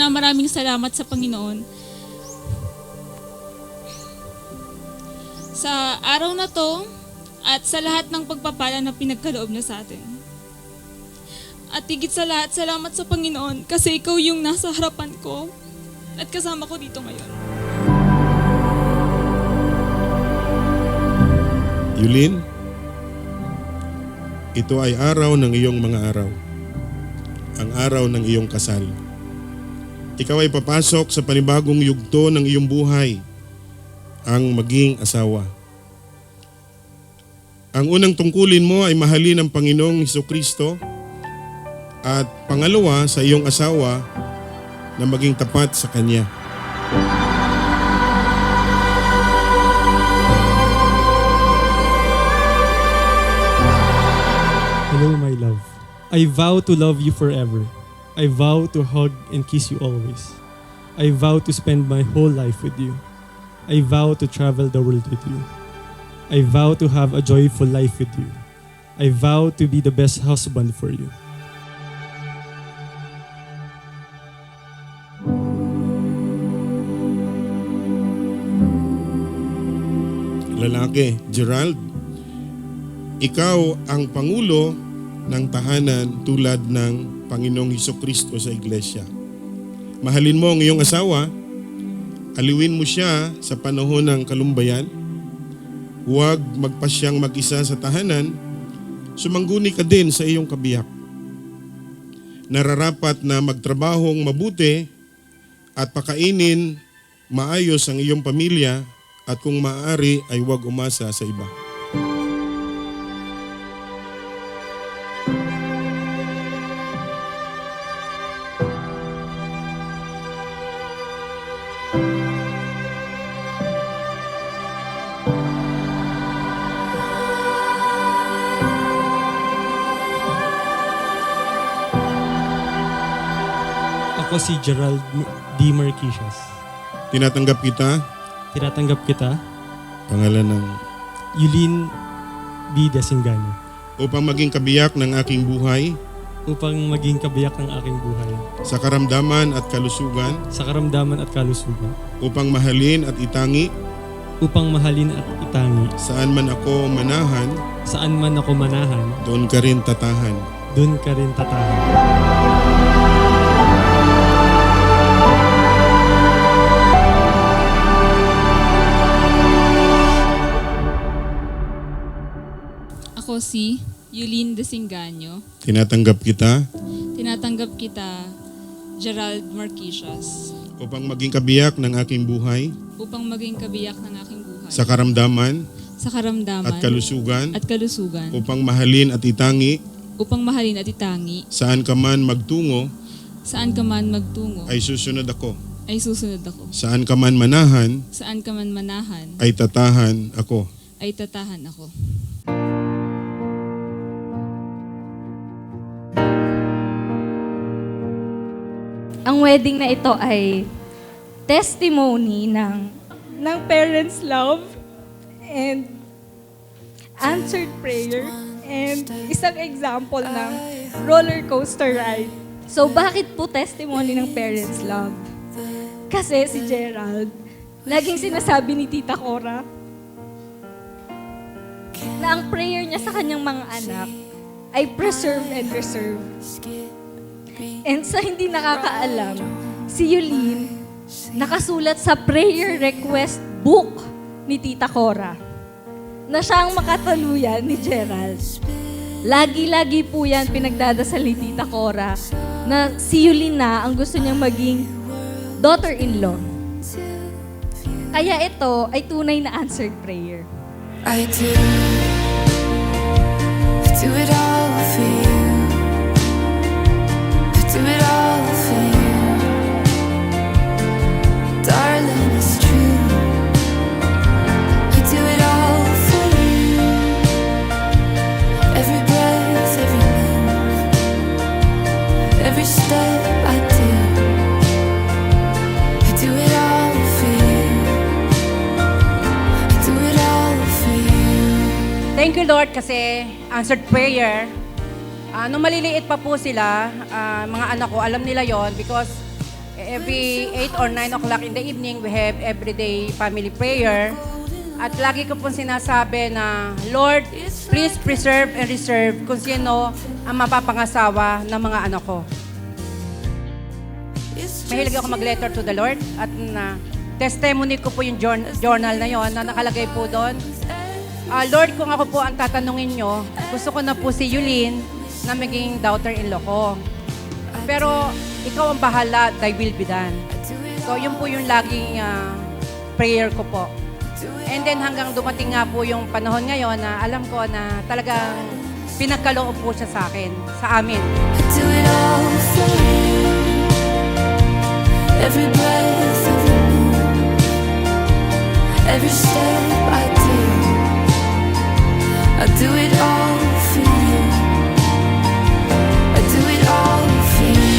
na maraming salamat sa Panginoon. Sa araw na to at sa lahat ng pagpapala na pinagkaloob niya sa atin. At higit sa lahat, salamat sa Panginoon kasi ikaw yung nasa harapan ko at kasama ko dito ngayon. Yulin, ito ay araw ng iyong mga araw. Ang araw ng iyong kasal. Ikaw ay papasok sa panibagong yugto ng iyong buhay, ang maging asawa. Ang unang tungkulin mo ay mahalin ang Panginoong Hesukristo at pangalawa sa iyong asawa na maging tapat sa Kanya. Hello, my love. I vow to love you forever. I vow to hug and kiss you always. I vow to spend my whole life with you. I vow to travel the world with you. I vow to have a joyful life with you. I vow to be the best husband for you. Lalaki, Gerald, ikaw ang pangulo ng tahanan tulad ng Panginoong Hesukristo sa iglesia. Mahalin mo ang iyong asawa, aliwin mo siya sa panahon ng kalumbayan, huwag magpasyang mag-isa sa tahanan, sumangguni ka din sa iyong kabiyak. Nararapat na magtrabahong mabuti at pakainin maayos ang iyong pamilya at kung maaari ay huwag umasa sa iba. Ako si Gerald D. Marquisias. Tinatanggap kita, Tinatanggap kita, pangalan ng Yulin B. Desingano, upang maging kabiyak ng aking buhay upang maging kabiyak ng aking buhay sa karamdaman at kalusugan, sa karamdaman at kalusugan, upang mahalin at itangi upang mahalin at itangi. saan man ako manahan, Saan man ako manahan, doon ka rin tatahan. doon ka rin tatahan. Ako si Yulin Desingano. Tinatanggap kita Tinatanggap kita, Gerald Marquisias, upang maging kabiyak ng aking buhay upang maging kabiyak ng aking buhay sa karamdaman sa karamdaman at kalusugan, at kalusugan, upang mahalin at itangi upang mahalin at itangi, saan ka man magtungo saan ka man magtungo, ay susunod ako. ay susunod ako. Saan ka man manahan Saan ka man manahan, ay tatahan ako. ay tatahan ako. Ang wedding na ito ay testimony ng parents' love and answered prayer and isang example ng roller coaster ride. So bakit po testimony ng parents' love? Kasi si Gerald, laging sinasabi ni Tita Cora na ang prayer niya sa kanyang mga anak ay preserve and reserve. And sa hindi nakakaalam, si Yulin nakasulat sa prayer request book ni Tita Cora na siya ang makataluyan ni Gerald. Lagi-lagi po yan pinagdadasal ni Tita Cora na si Yulin na ang gusto niyang maging daughter-in-law. Kaya ito ay tunay na answered prayer. I do it all for you. I do it all for you. Darling, it's true. I do it all for you. Every breath, every move, every step I do. I do it all for you. I do it all for you. Thank you, Lord, kasi answered prayer. Nung maliliit pa po sila, mga anak ko, alam nila yon because Every 8 or 9 o'clock in the evening, we have everyday family prayer. At lagi ko pong sinasabi na, Lord, please preserve and reserve kung sino ang mapapangasawa ng mga anak ko. Mahilig ako mag-letter to the Lord at testimony ko po yung journal na yon na nakalagay po doon. Lord, kung ako po ang tatanungin nyo, gusto ko na po si Yulin na maging daughter-in-law ko. Pero ikaw ang bahala, thy will be done. So yun po yung laging prayer ko po. And then hanggang dumating nga po yung panahon ngayon na alam ko na talagang pinagkaloob po siya sa akin, sa amin. Do it all for you. Every breath of the moon, every step I do it all for you. I do it all for you.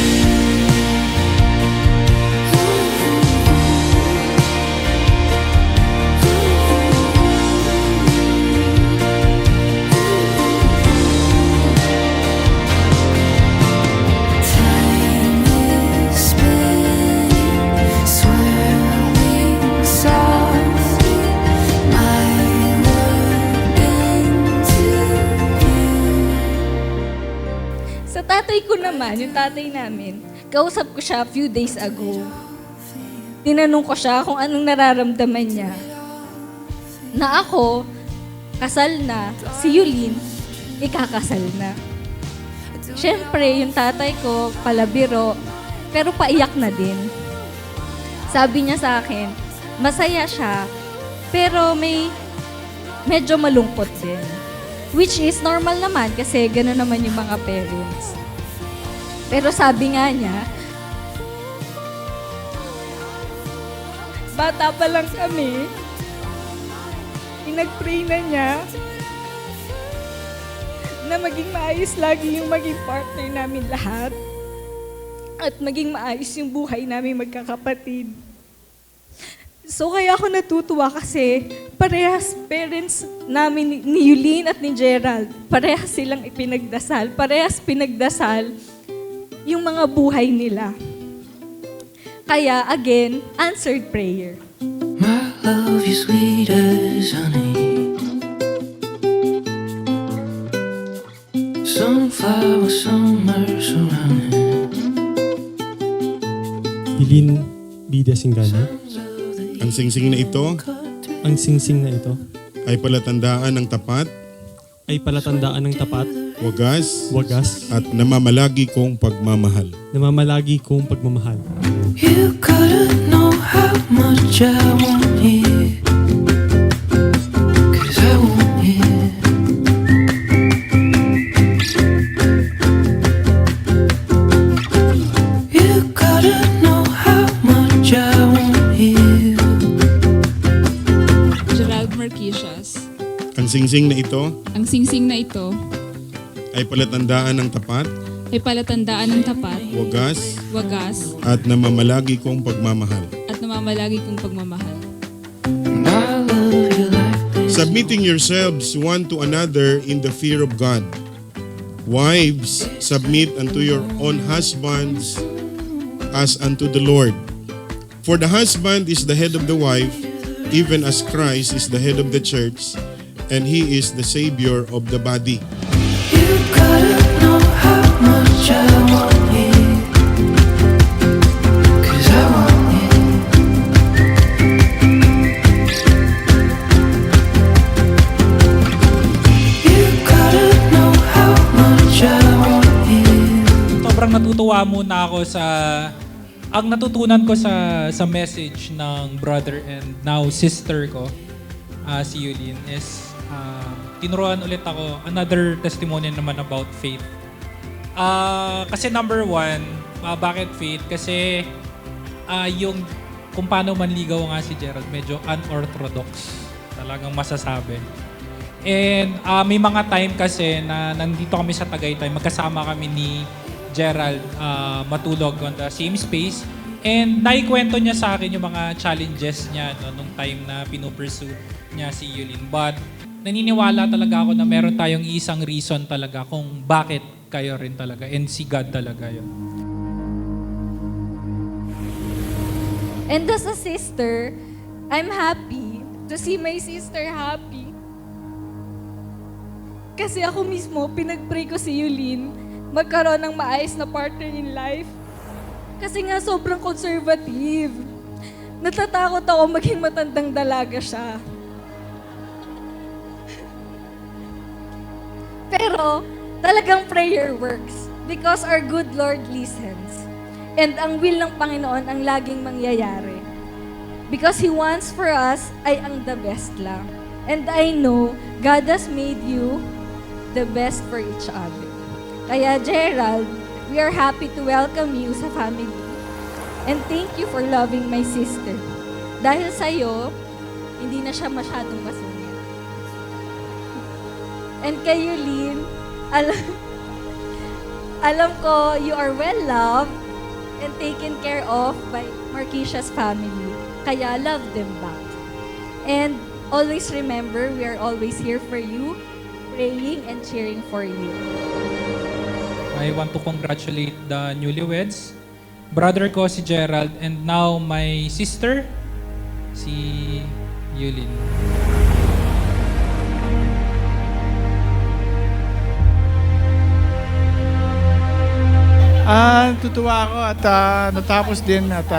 Time is spinning, swirling softly, my world into you. Sa tatay ko naman, yung tatay namin, kausap ko siya a few days ago. Tinanong ko siya kung anong nararamdaman niya. Na ako, kasal na, si Yulin, ikakasal na. Siyempre, yung tatay ko, palabiro, pero paiyak na din. Sabi niya sa akin, masaya siya, pero medyo malungkot din. Which is normal naman kasi gano'n naman yung mga parents. Pero sabi nga niya, bata pa lang kami, pinag-pray na niya na maging maayos lagi yung maging partner namin lahat at maging maayos yung buhay namin magkakapatid. So kaya ako natutuwa kasi parehas parents namin ni Yulin at ni Gerald, parehas silang ipinagdasal, parehas pinagdasal yung mga buhay nila. Kaya again, answered prayer. My love is sweet as honey. Sunflower summer surrounding. Yulin Bida Singana, Ang singsing na ito ang singsing na ito ay palatandaan ng tapat, ay palatandaan ng tapat, wagas, wagas, at namamalagi kong pagmamahal. namamalagi kong pagmamahal. You gotta know how much I want it. 'Cause I want it. You gotta know how much I want it. Gerald Marquisias. Ang singsing na ito Ang singsing na ito ay palatandaan ng tapat, ay palatandaan ng tapat, wagas, wagas, at namamalagi kong pagmamahal. at namamalagi kong pagmamahal. And I love you like this. Submitting yourselves one to another in the fear of God. Wives, submit unto your own husbands as unto the Lord. For the husband is the head of the wife, even as Christ is the head of the church, and he is the Savior of the body. You gotta know how much I want it. 'Cause I want it. You gotta know how much I want it. Sobrang natutuwa muna ako sa ang natutunan ko sa message ng brother and now sister ko, si Yulin, is tinuruan ulit ako another testimony naman about faith. Kasi number one, bakit faith? Kasi yung kung paano manligaw nga si Gerald, medyo unorthodox. Talagang masasabi. And may mga time kasi na nandito kami sa Tagaytay, magkasama kami ni Gerald matulog on the same space. And naikwento niya sa akin yung mga challenges niya nung time na pinupursue niya si Yulin. But naniniwala talaga ako na meron tayong isang reason talaga kung bakit kayo rin talaga. And si God talaga yun. And as a sister, I'm happy to see my sister happy. Kasi ako mismo, pinag-pray ko si Yulin magkaroon ng maayos na partner in life. Kasi nga sobrang conservative. Natatakot ako maging matandang dalaga siya. Pero talagang prayer works because our good Lord listens. And ang will ng Panginoon ang laging mangyayari. Because He wants for us ay ang the best lang. And I know God has made you the best for each other. Kaya Gerald, we are happy to welcome you sa family. And thank you for loving my sister. Dahil sa'yo, hindi na siya masyadong masungit. And kay Yulin, alam ko you are well loved and taken care of by Marquisia's family. Kaya love them back. And always remember, we are always here for you, praying and cheering for you. I want to congratulate the newlyweds. Brother ko si Gerald and now my sister, si Yulin. Tutuwa ako at natapos din at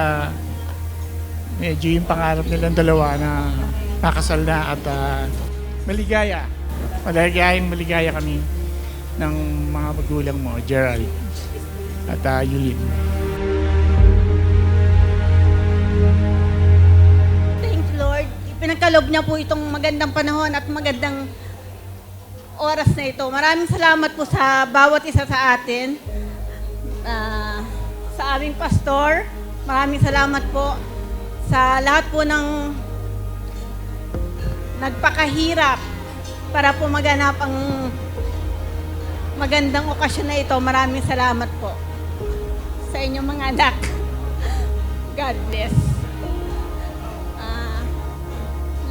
medyo yung pangarap nilang dalawa na nakasal na at maligaya. Maligaya kami ng mga magulang mo, Gerald at Yulin. Thank you, Lord. Pinagkaloob niya po itong magandang panahon at magandang oras na ito. Maraming salamat po sa bawat isa sa atin. Sa aming pastor, maraming salamat po sa lahat po ng nagpakahirap para po maganap ang magandang okasyon na ito. Maraming salamat po sa inyong mga anak. God bless.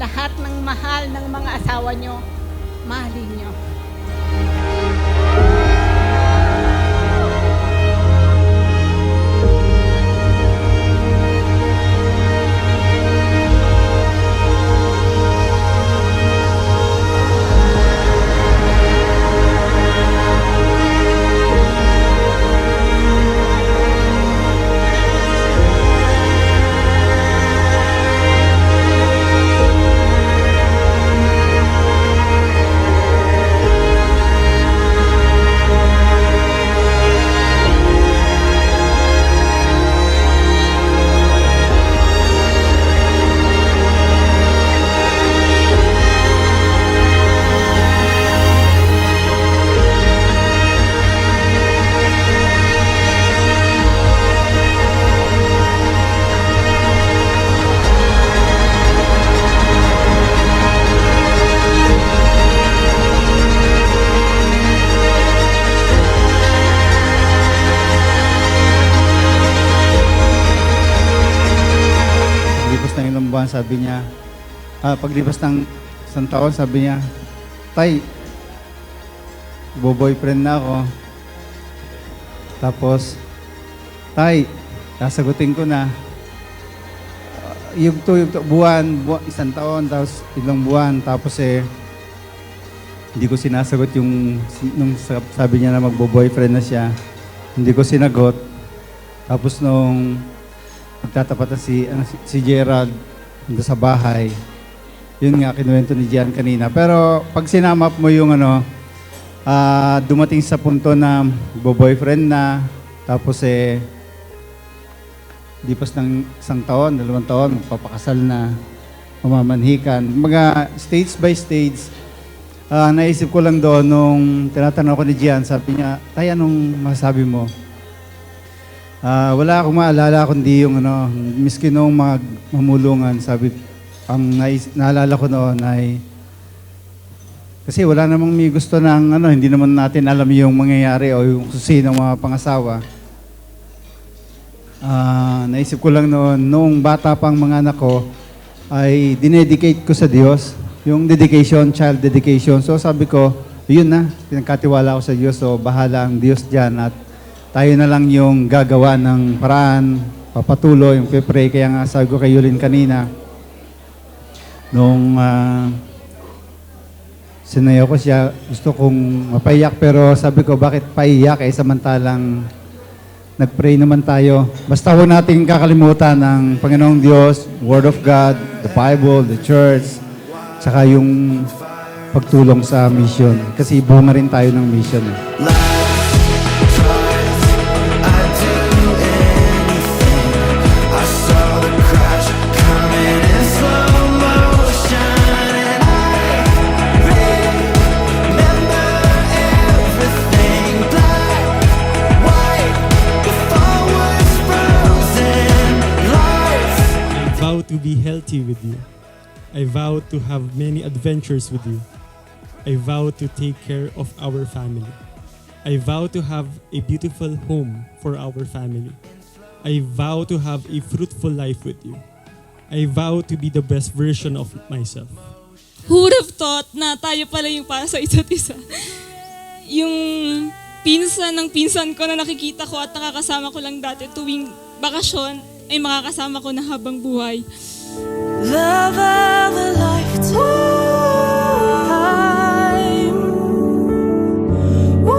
Lahat ng mahal ng mga asawa nyo, mahalin nyo. Sabi niya, paglipas ng isang taon, sabi niya, Tay, boyfriend na ako. Tapos, Tay, sasagutin ko na. Yung buwan, isang taon, tapos ilang buwan, tapos hindi ko sinasagot nung sabi niya na magbo-boyfriend na siya. Hindi ko sinagot. Tapos nung magtatapat na si Gerald sa bahay, yun nga, kinuwento ni Gian kanina. Pero pag sinamap mo yung dumating sa punto na boyfriend na, tapos lipas ng isang taon, 2 taon, magpapakasal na, mamamanhikan. Mga stage by stage, naisip ko lang doon nung tinatanong ko ni Gian, sabi niya, Tay, anong masasabi mo? Wala akong maalala kundi yung miski nung mamulungan, sabi, ang naalala ko noon ay, kasi wala namang may gusto ng hindi naman natin alam yung mangyayari o yung sino mga pangasawa. Naisip ko lang noon, nung bata pang mga anak ko, ay dinedicate ko sa Diyos, yung dedication, child dedication. So sabi ko, yun na, pinagkatiwala ko sa Diyos, so bahala ang Diyos dyan at tayo na lang yung gagawa ng paraan papatuloy, pray. Kaya nga sabi ko kay Yulin kanina, nung sinayaw ko siya, gusto kong mapaiyak, pero sabi ko, bakit paiyak samantalang nag-pray naman tayo. Basta huwag natin kakalimutan ng Panginoong Diyos, Word of God, the Bible, the Church, tsaka yung pagtulong sa mission. Kasi bunga rin tayo ng mission. I vow to be healthy with you. I vow to have many adventures with you. I vow to take care of our family. I vow to have a beautiful home for our family. I vow to have a fruitful life with you. I vow to be the best version of myself. Who would have thought na tayo pala yung para sa isa't isa? Yung pinsan ng pinsan ko na nakikita ko at nakakasama ko lang dati tuwing bakasyon ay makakasama ko na habang buhay. Love of a lifetime. Woo.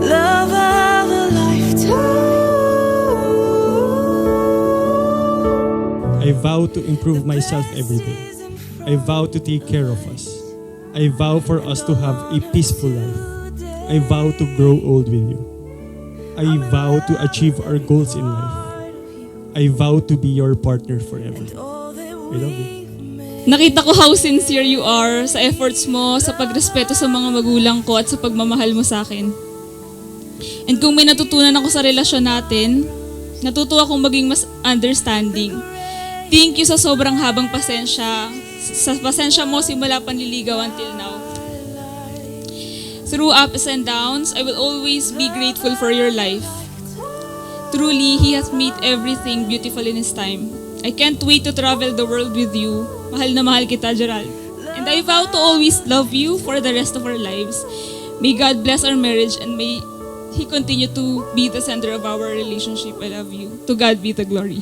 Love of a lifetime. I vow to improve myself every day. I vow to take care of us. I vow for us to have a peaceful life. I vow to grow old with you. I vow to achieve our goals in life. I vow to be your partner forever. I love you. Nakita ko how sincere you are sa efforts mo, sa pagrespeto sa mga magulang ko at sa pagmamahal mo sa akin. And kung may natutunan ako sa relasyon natin, natutuwa akong maging mas understanding. Thank you sa sobrang habang pasensya. Sa pasensya mo simula panliligaw until now. Through ups and downs, I will always be grateful for your life. Truly, He has made everything beautiful in His time. I can't wait to travel the world with you. Mahal na mahal kita, Gerald. And I vow to always love you for the rest of our lives. May God bless our marriage and may He continue to be the center of our relationship. I love you. To God be the glory.